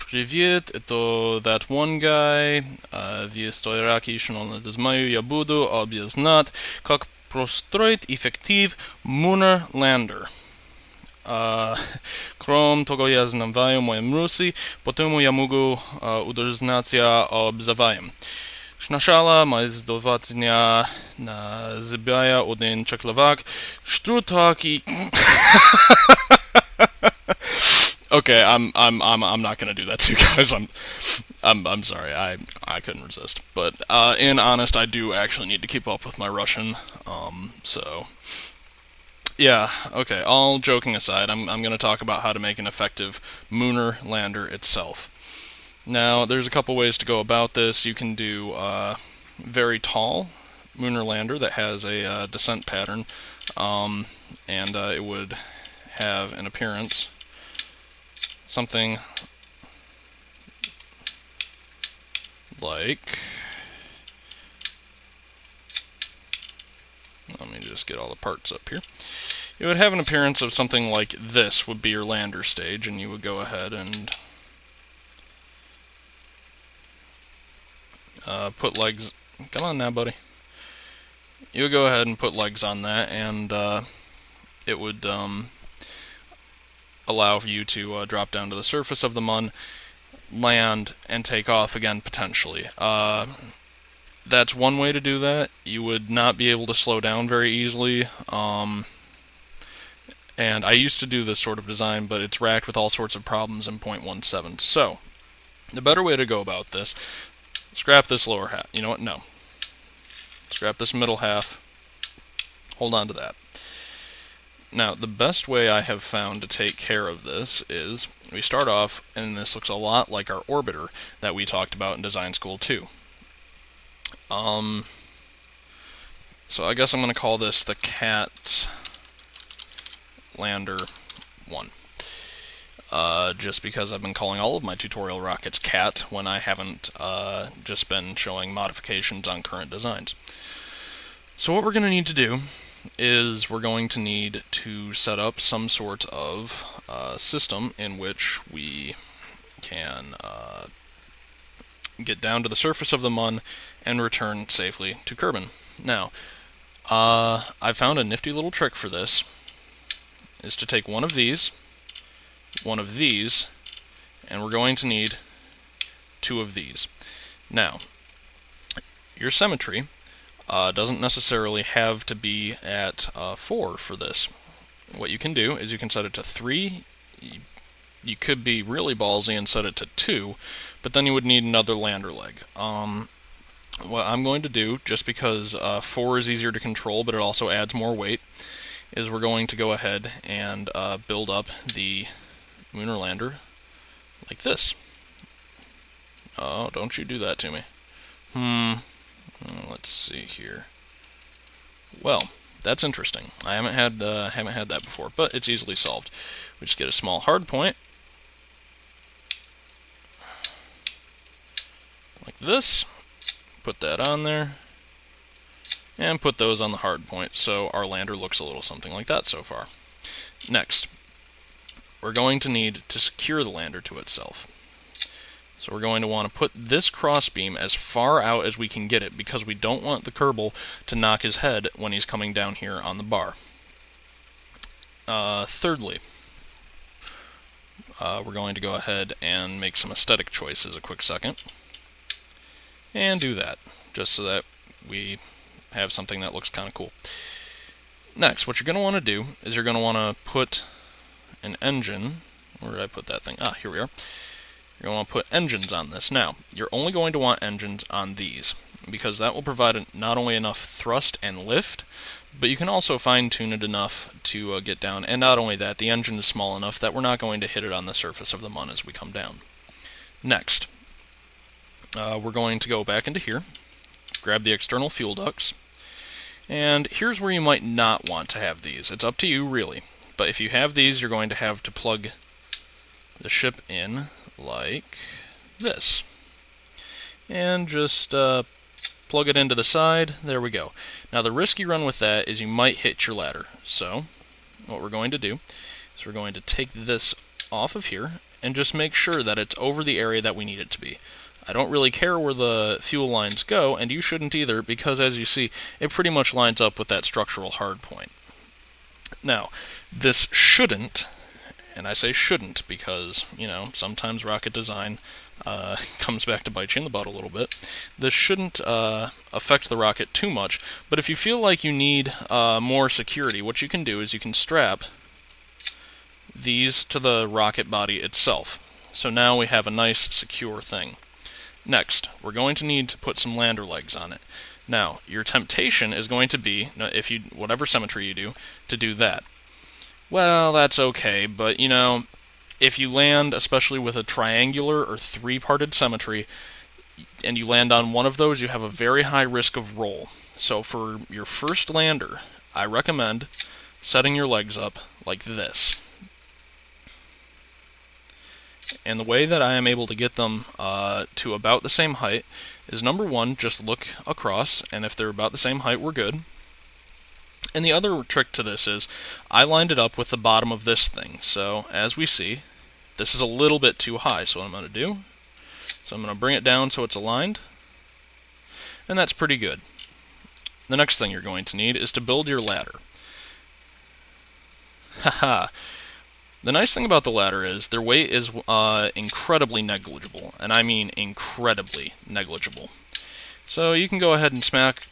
Привет, это that one guy. В стоиракишном дизмаю я буду объяснять, как построить эффектив Munar Lander. Кроме того, я знаю моем руси, потому я могу удознаться обзываем. Сначала мы сдаваться называя один чекловак, что так и... Okay, I'm not gonna do that to you guys. I'm sorry. I couldn't resist. But in honest, I do actually need to keep up with my Russian. So yeah. Okay. All joking aside, I'm gonna talk about how to make an effective Munar Lander itself. Now, there's a couple ways to go about this. You can do very tall Munar Lander that has a descent pattern, and it would have an appearance something like, let me just get all the parts up here. It would have an appearance of something like this would be your lander stage, and you would go ahead and put legs, come on now buddy. You would go ahead and put legs on that, and it would allow for you to drop down to the surface of the Mun, land, and take off again potentially. That's one way to do that. You would not be able to slow down very easily, and I used to do this sort of design, but it's racked with all sorts of problems in 0.17. So, the better way to go about this, scrap this lower half. You know what? No. Scrap this middle half. Hold on to that. Now, the best way I have found to take care of this is, we start off, and this looks a lot like our orbiter that we talked about in Design School 2. So I guess I'm going to call this the Cat Lander 1. Just because I've been calling all of my tutorial rockets Cat when I haven't just been showing modifications on current designs. So what we're going to need to do is we're going to need to set up some sort of system in which we can get down to the surface of the Mun and return safely to Kerbin. Now, I found a nifty little trick for this, is to take one of these, and we're going to need two of these. Now, your symmetry doesn't necessarily have to be at 4 for this. What you can do is you can set it to 3. You could be really ballsy and set it to 2, but then you would need another lander leg. What I'm going to do, just because 4 is easier to control but it also adds more weight, is we're going to go ahead and build up the Lunar Lander like this. Oh, don't you do that to me. Let's see here. Well, that's interesting. I haven't had that before, but it's easily solved. We just get a small hard point, like this. Put that on there, and put those on the hard point, so our lander looks a little something like that so far. Next, we're going to need to secure the lander to itself. So we're going to want to put this crossbeam as far out as we can get it, because we don't want the Kerbal to knock his head when he's coming down here on the bar. Thirdly, we're going to go ahead and make some aesthetic choices a quick second. And do that, just so that we have something that looks kind of cool. Next, what you're going to want to do is you're going to want to put an engine. Where did I put that thing? Ah, here we are. you're going to want to put engines on this. Now, you're only going to want engines on these, because that will provide not only enough thrust and lift, but you can also fine-tune it enough to get down. And not only that, the engine is small enough that we're not going to hit it on the surface of the Mun as we come down. Next, we're going to go back into here, grab the external fuel ducts, and here's where you might not want to have these. It's up to you, really. But if you have these, you're going to have to plug the ship in like this. And just plug it into the side. There we go. Now the risk you run with that is you might hit your ladder. So what we're going to do is we're going to take this off of here and just make sure that it's over the area that we need it to be. I don't really care where the fuel lines go, and you shouldn't either, because as you see, it pretty much lines up with that structural hard point. Now, this shouldn't, and I say shouldn't because, you know, sometimes rocket design comes back to bite you in the butt a little bit. This shouldn't affect the rocket too much, but if you feel like you need more security, what you can do is you can strap these to the rocket body itself. So now we have a nice, secure thing. Next, we're going to need to put some lander legs on it. Now, your temptation is going to be, if you, whatever symmetry you do that. Well, that's okay, but, you know, if you land, especially with a triangular or three-parted symmetry, and you land on one of those, you have a very high risk of roll. So for your first lander, I recommend setting your legs up like this. And the way that I am able to get them to about the same height is, number one, just look across, and if they're about the same height, we're good. And the other trick to this is, I lined it up with the bottom of this thing. So, as we see, this is a little bit too high, so what I'm going to do, so I'm going to bring it down so it's aligned, and that's pretty good. The next thing you're going to need is to build your ladder. Haha. The nice thing about the ladder is their weight is incredibly negligible, and I mean incredibly negligible. So you can go ahead and smack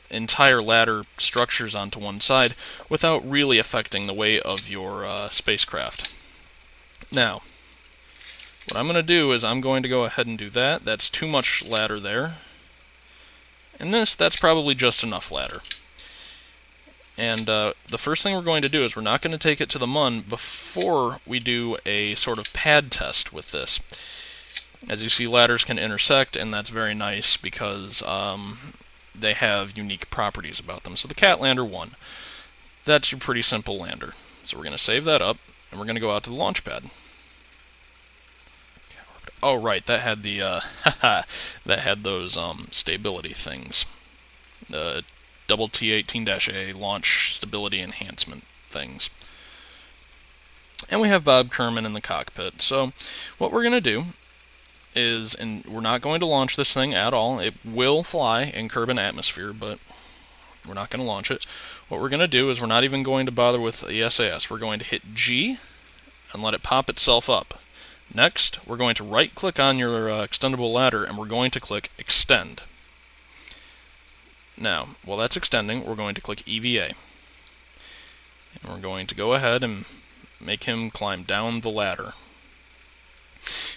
entire ladder structures onto one side without really affecting the weight of your spacecraft. Now, what I'm going to do is I'm going to go ahead and do that. That's too much ladder there. And that's probably just enough ladder. And the first thing we're going to do is we're not going to take it to the Mun before we do a sort of pad test with this. As you see, ladders can intersect, and that's very nice because they have unique properties about them. So the Cat Lander 1, that's your pretty simple lander. So we're going to save that up, and we're going to go out to the launch pad. Oh right, that had the that had those stability things. Double T18-A launch stability enhancement things. And we have Bob Kerman in the cockpit. So what we're going to do is, and we're not going to launch this thing at all. It will fly in Kerbin atmosphere, but we're not going to launch it. What we're going to do is we're not even going to bother with the SAS. We're going to hit G and let it pop itself up. Next, we're going to right-click on your extendable ladder, and we're going to click Extend. Now, while that's extending, we're going to click EVA. And we're going to go ahead and make him climb down the ladder.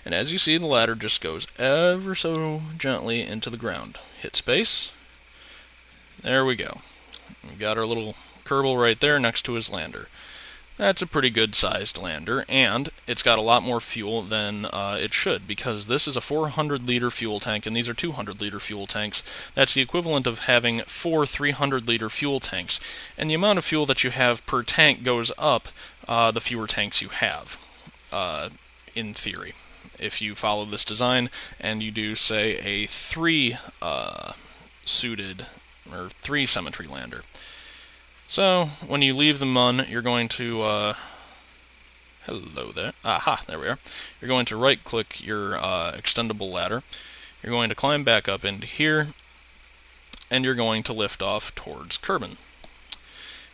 And as you see, the ladder just goes ever so gently into the ground. Hit space. There we go. We've got our little Kerbal right there next to his lander. That's a pretty good sized lander, and it's got a lot more fuel than it should, because this is a 400-liter fuel tank, and these are 200-liter fuel tanks. That's the equivalent of having 4 300-liter fuel tanks. And the amount of fuel that you have per tank goes up the fewer tanks you have, in theory. If you follow this design, and you do, say, a 3-suited, or 3-symmetry lander. So, when you leave the Mun, you're going to, hello there, aha, there we are. You're going to right-click your extendable ladder. You're going to climb back up into here, and you're going to lift off towards Kerbin.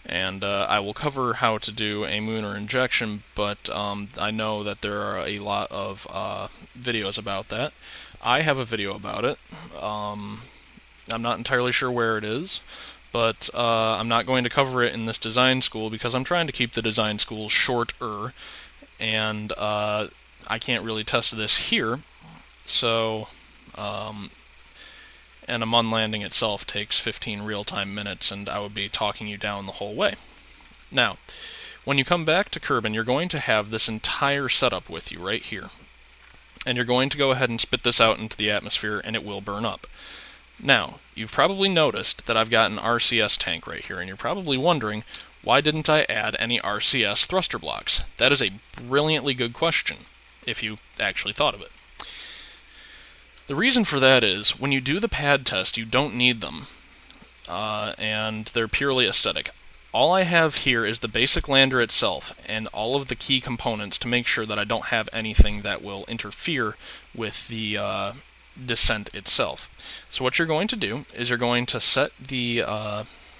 And I will cover how to do a Munar injection, but I know that there are a lot of videos about that. I have a video about it. I'm not entirely sure where it is, but I'm not going to cover it in this design school because I'm trying to keep the design school shorter, and I can't really test this here, so and a Mun landing itself takes 15 real-time minutes, and I would be talking you down the whole way. Now, when you come back to Kerbin, you're going to have this entire setup with you right here. And you're going to go ahead and spit this out into the atmosphere, and it will burn up. Now, you've probably noticed that I've got an RCS tank right here, and you're probably wondering, why didn't I add any RCS thruster blocks? That is a brilliantly good question, if you actually thought of it. The reason for that is, when you do the pad test, you don't need them, and they're purely aesthetic. All I have here is the basic lander itself, and all of the key components to make sure that I don't have anything that will interfere with the descent itself. So what you're going to do is you're going to set the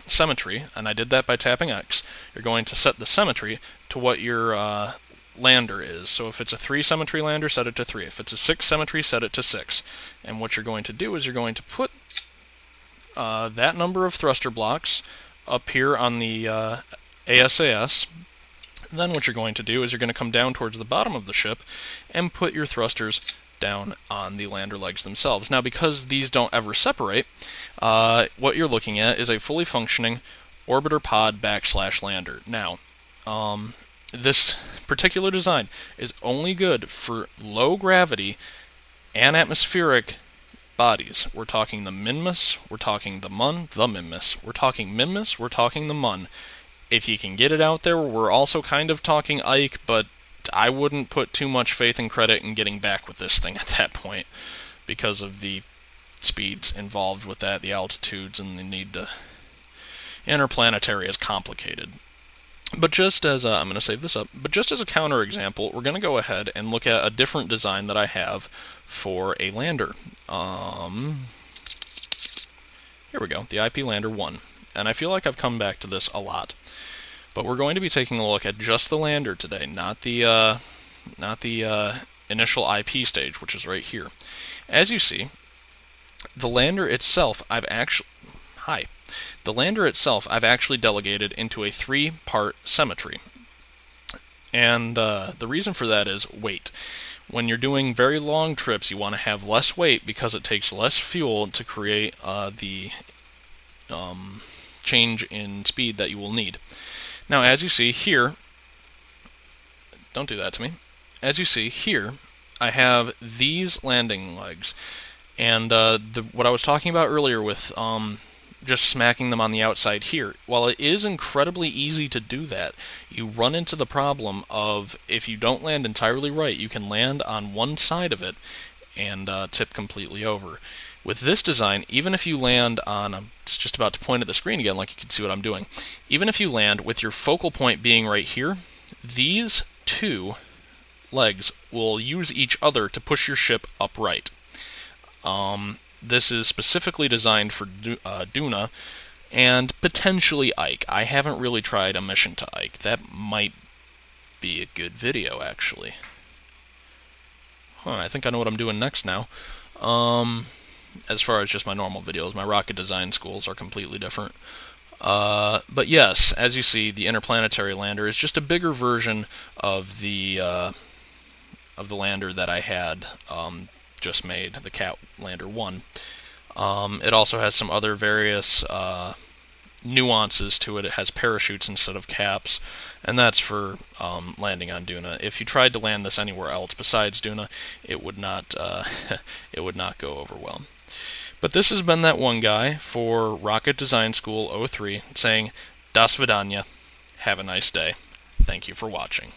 symmetry, and I did that by tapping X. You're going to set the symmetry to what your lander is. So if it's a 3 symmetry lander, set it to 3. If it's a 6 symmetry, set it to 6. And what you're going to do is you're going to put that number of thruster blocks up here on the ASAS. Then what you're going to do is you're going to come down towards the bottom of the ship and put your thrusters down on the lander legs themselves. Now, because these don't ever separate, what you're looking at is a fully functioning orbiter pod / lander. Now, this particular design is only good for low gravity and atmospheric bodies. We're talking the Minmus, we're talking the Mun, the Minmus. We're talking Minmus, we're talking the Mun. If you can get it out there, we're also kind of talking Ike, but I wouldn't put too much faith and credit in getting back with this thing at that point because of the speeds involved with that, the altitudes, and the need to... Interplanetary is complicated. But just as I'm going to save this up. But just as a counter example, we're going to go ahead and look at a different design that I have for a lander. Here we go, the IP Lander 1. And I feel like I've come back to this a lot. But we're going to be taking a look at just the lander today, not the initial IP stage, which is right here. As you see, the lander itself, I've actually delegated into a 3-part symmetry. And the reason for that is weight. When you're doing very long trips, you want to have less weight because it takes less fuel to create the change in speed that you will need. Now, as you see here, don't do that to me. As you see here, I have these landing legs. And what I was talking about earlier with just smacking them on the outside here, while it is incredibly easy to do that, you run into the problem of if you don't land entirely right, you can land on one side of it and tip completely over. With this design, even if you land on, I'm just about to point at the screen again like you can see what I'm doing, even if you land with your focal point being right here, these two legs will use each other to push your ship upright. This is specifically designed for Duna and potentially Ike. I haven't really tried a mission to Ike. That might be a good video, actually. I think I know what I'm doing next now. As far as just my normal videos, my rocket design schools are completely different. But yes, as you see, the Interplanetary Lander is just a bigger version of the lander that I had just made, the Cat Lander 1. It also has some other various nuances to it. It has parachutes instead of caps, and that's for landing on Duna. If you tried to land this anywhere else besides Duna, it would not it would not go over well. But this has been that one guy for Rocket Design School 03 saying, Das Vidanya, have a nice day. Thank you for watching.